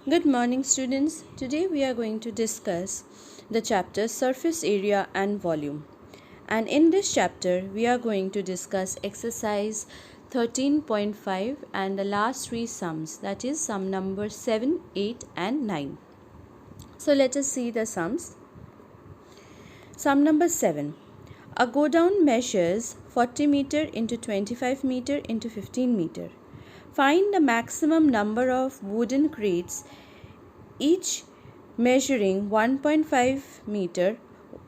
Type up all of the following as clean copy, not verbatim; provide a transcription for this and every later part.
Good morning, students. Today we are going to discuss the chapter Surface Area and Volume. And in this chapter, we are going to discuss exercise 13.5 and the last three sums, that is sum number 7, 8 and 9. So let us see the sums. Sum number 7. A go down measures 40 meter into 25 meter into 15 meter. Find the maximum number of wooden crates, each measuring 1.5 meter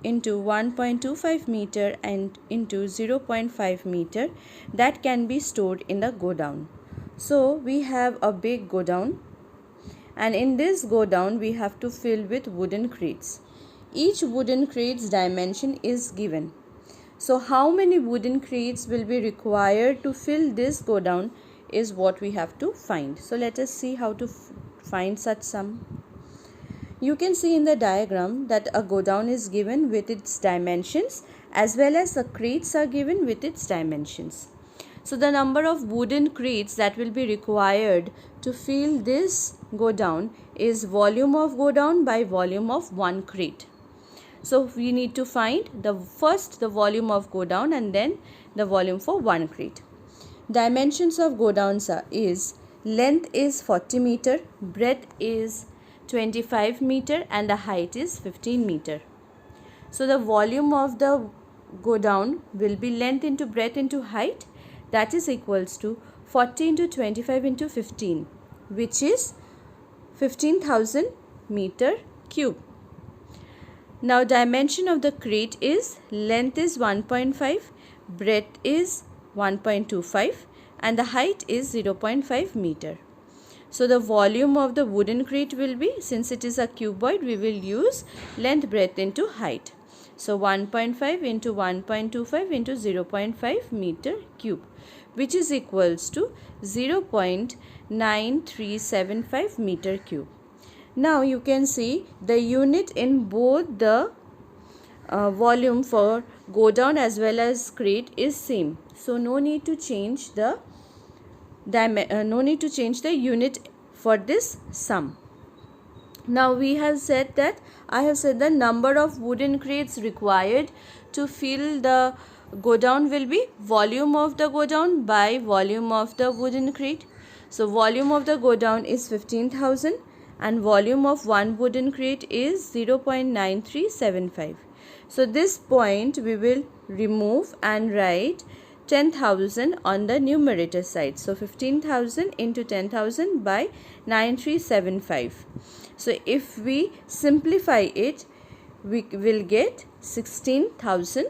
into 1.25 meter and into 0.5 meter that can be stored in the go down. So we have a big go down, and in this go down we have to fill with wooden crates. Each wooden crate's dimension is given. So how many wooden crates will be required to fill this go down is what we have to find. So let us see how to find such sum. You can see in the diagram that a go down is given with its dimensions as well as the crates are given with its dimensions. So the number of wooden crates that will be required to fill this go down is volume of go down by volume of one crate. So we need to find the volume of go down and then the volume for one crate. Dimensions of go downs is length is 40 meter, breadth is 25 meter and the height is 15 meter. So the volume of the go down will be length into breadth into height, that is equals to 40 into 25 into 15, which is 15,000 meter cube. Now dimension of the crate is length is 1.5, breadth is 1.25 and the height is 0.5 meter. So the volume of the wooden crate will be, since it is a cuboid, we will use length, breadth into height. So 1.5 into 1.25 into 0.5 meter cube, which is equals to 0.9375 meter cube. Now you can see the unit in both the volume for go down as well as crate is same. So no need to change the unit for this sum. Now we have said that I have said the number of wooden crates required to fill the go down will be volume of the go down by volume of the wooden crate. So volume of the go down is 15,000 and volume of one wooden crate is 0.9375. So this point we will remove and write 10,000 on the numerator side. So 15,000 into 10,000 by 9375. So if we simplify it, we will get 16,000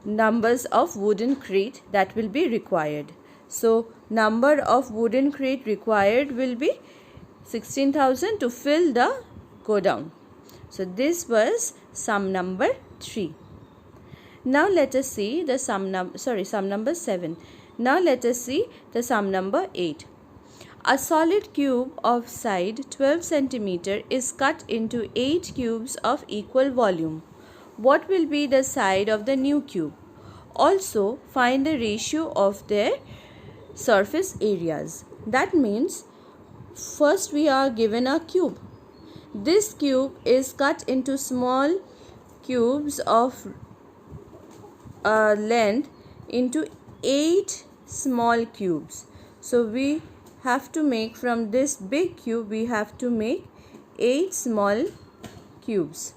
numbers of wooden crate that will be required. So number of wooden crate required will be 16,000 to fill the go down. So this was sum number 3. Now let us see the sum number 7. Now let us see the sum number 8. A solid cube of side 12 cm is cut into 8 cubes of equal volume. What will be the side of the new cube? Also find the ratio of their surface areas. That means first we are given a cube. This cube is cut into small cubes of length into 8 small cubes. So we have to make from this big cube, we have to make 8 small cubes.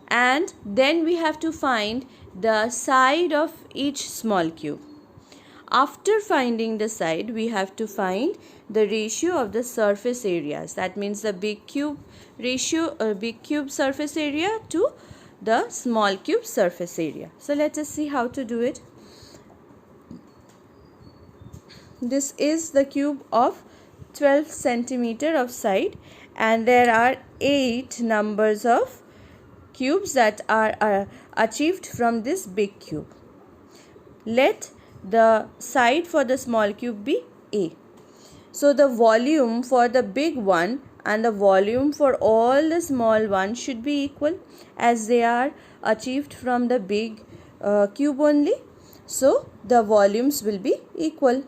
And then we have to find the side of each small cube. After finding the side, we have to find the ratio of the surface areas. That means the big cube ratio or big cube surface area to the small cube surface area. So let us see how to do it. This is the cube of 12 centimeter of side and there are 8 numbers of cubes that are achieved from this big cube. Let the side for the small cube be A. So the volume for the big one and the volume for all the small ones should be equal as they are achieved from the big cube only. So the volumes will be equal.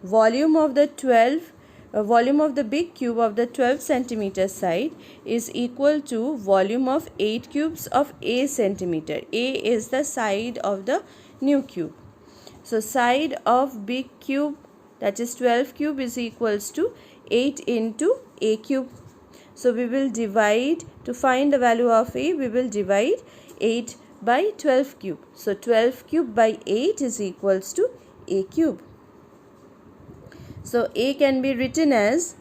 Volume of the 12 volume of the big cube of the 12 centimeter side is equal to volume of 8 cubes of A centimeter. A is the side of the new cube. So side of big cube, that is 12 cube, is equals to 8 into A cube. So we will divide, to find the value of A, we will divide 8 by 12 cube. So 12 cube by 8 is equals to A cube. So A can be written as,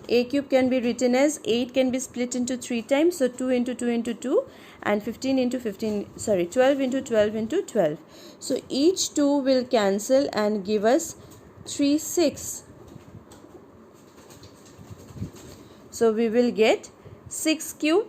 A cube can be written as 8 can be split into 3 times. So 2 into 2 into 2 and 15 into 15, 12 into 12 into 12. So each 2 will cancel and give us 3, 6. So we will get 6 cube.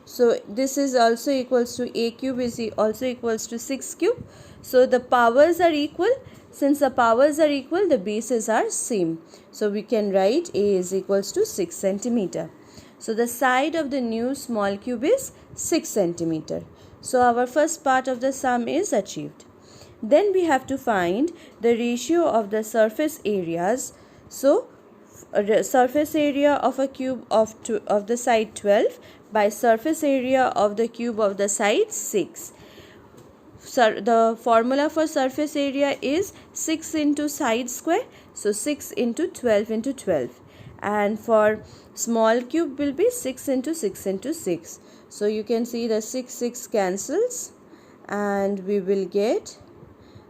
So this is also equals to A cube is also equals to 6 cube. So the powers are equal. Since the powers are equal, the bases are same. So we can write A is equals to 6 centimeter. So the side of the new small cube is 6 centimeter. So our first part of the sum is achieved. Then we have to find the ratio of the surface areas. So surface area of a cube of the side 12 by surface area of the cube of the side 6. The formula for surface area is 6 into side square. So 6 into 12 into 12. And for small cube will be 6 into 6 into 6. So you can see the 6 cancels and we will get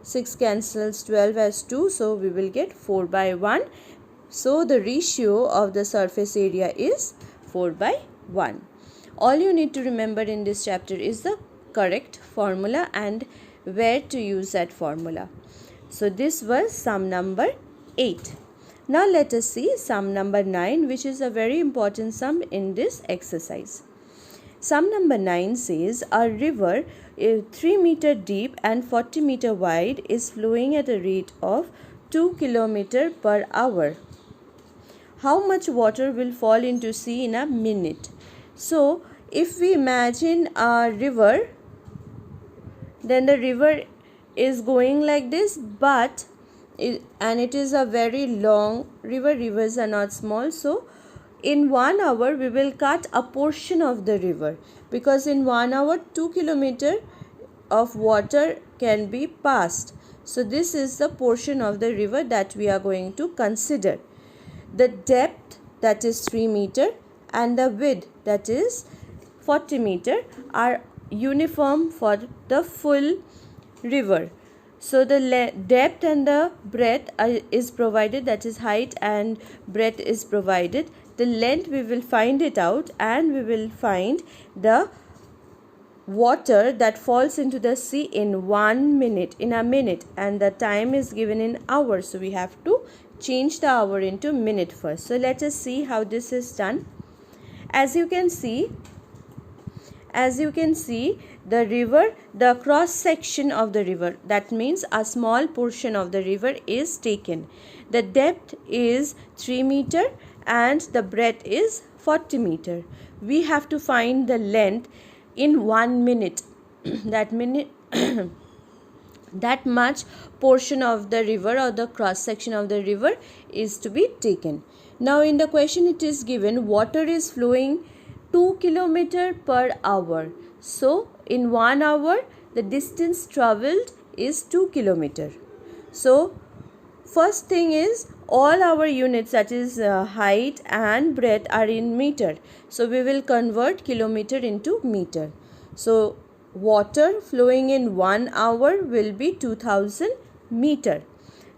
6 cancels 12 as 2. So we will get 4 by 1. So the ratio of the surface area is 4 by 1. All you need to remember in this chapter is the correct formula and where to use that formula. So this was sum number 8. Now let us see sum number 9, which is a very important sum in this exercise. Sum number 9 says a river 3 meter deep and 40 meter wide is flowing at a rate of 2 km per hour. How much water will fall into sea in a minute? So if we imagine a river, then the river is going like this, and it is a very long river. Rivers are not small. So in 1 hour we will cut a portion of the river, because in 1 hour 2 km of water can be passed. So this is the portion of the river that we are going to consider. The depth, that is 3 meter, and the width, that is 40 meter, are uniform for the full river. So the depth and the breadth is provided, that is height and breadth is provided. The length we will find it out, and we will find the water that falls into the sea in 1 minute, in a minute, and the time is given in hours. So we have to change the hour into minute first. So let us see how this is done. As you can see, the river, the cross section of the river, that means a small portion of the river is taken. The depth is 3 meter and the breadth is 40 meter. We have to find the length in 1 minute. That much portion of the river or the cross section of the river is to be taken. Now in the question it is given water is flowing 2 km per hour. So in 1 hour the distance travelled is 2 km. So first thing is all our units, that is height and breadth, are in meter. So we will convert kilometer into meter. So water flowing in 1 hour will be 2000 meter.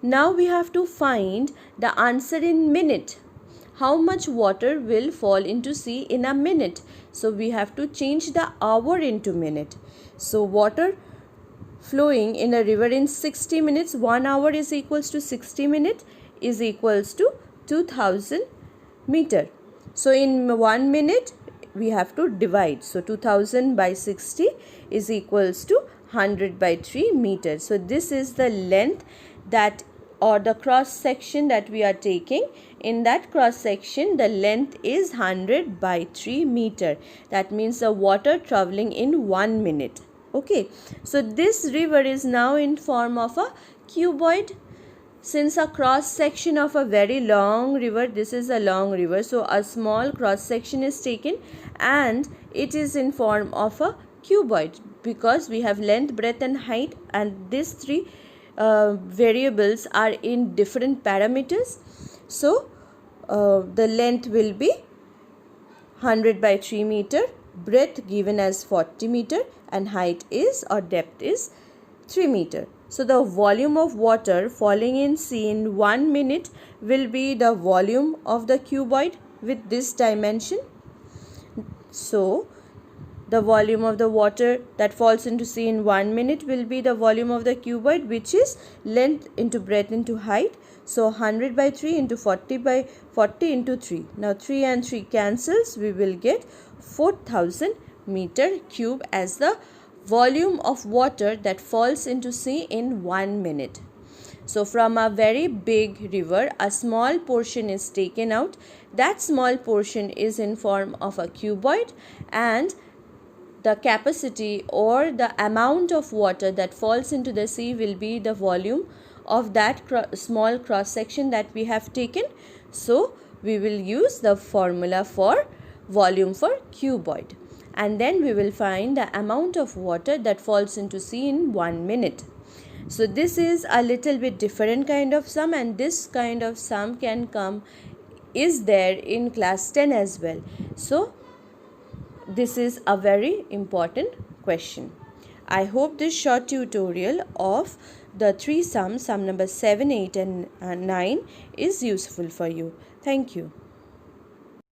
Now we have to find the answer in minute. How much water will fall into sea in a minute? So we have to change the hour into minute. So water flowing in a river in 60 minutes, 1 hour is equals to 60 minutes is equals to 2000 meter. So in 1 minute we have to divide. So 2000 by 60 is equals to 100 by 3 meters. So this is the length that, or the cross section that we are taking. In that cross section the length is 100 by 3 meter. That means the water traveling in 1 minute. Okay, so this river is now in form of a cuboid since a cross section of a very long river, this is a long river, so a small cross section is taken and it is in form of a cuboid, because we have length, breadth and height, and these three variables are in different parameters. So the length will be 100 by 3 meter, breadth given as 40 meter, and height is, or depth is, 3 meter. So the volume of water falling in sea in 1 minute will be the volume of the cuboid with this dimension. So the volume of the water that falls into sea in 1 minute will be the volume of the cuboid, which is length into breadth into height. So 100 by 3 into 40 by 40 into 3. Now 3 and 3 cancels. We will get 4000 meter cube as the volume of water that falls into sea in 1 minute. So from a very big river, a small portion is taken out. That small portion is in form of a cuboid, and the capacity or the amount of water that falls into the sea will be the volume of that small cross section that we have taken. So we will use the formula for volume for cuboid, and then we will find the amount of water that falls into sea in 1 minute. So this is a little bit different kind of sum, and this kind of sum is there in class 10 as well. So this is a very important question. I hope this short tutorial of the three sums, sum number 7, 8 and 9 is useful for you. Thank you.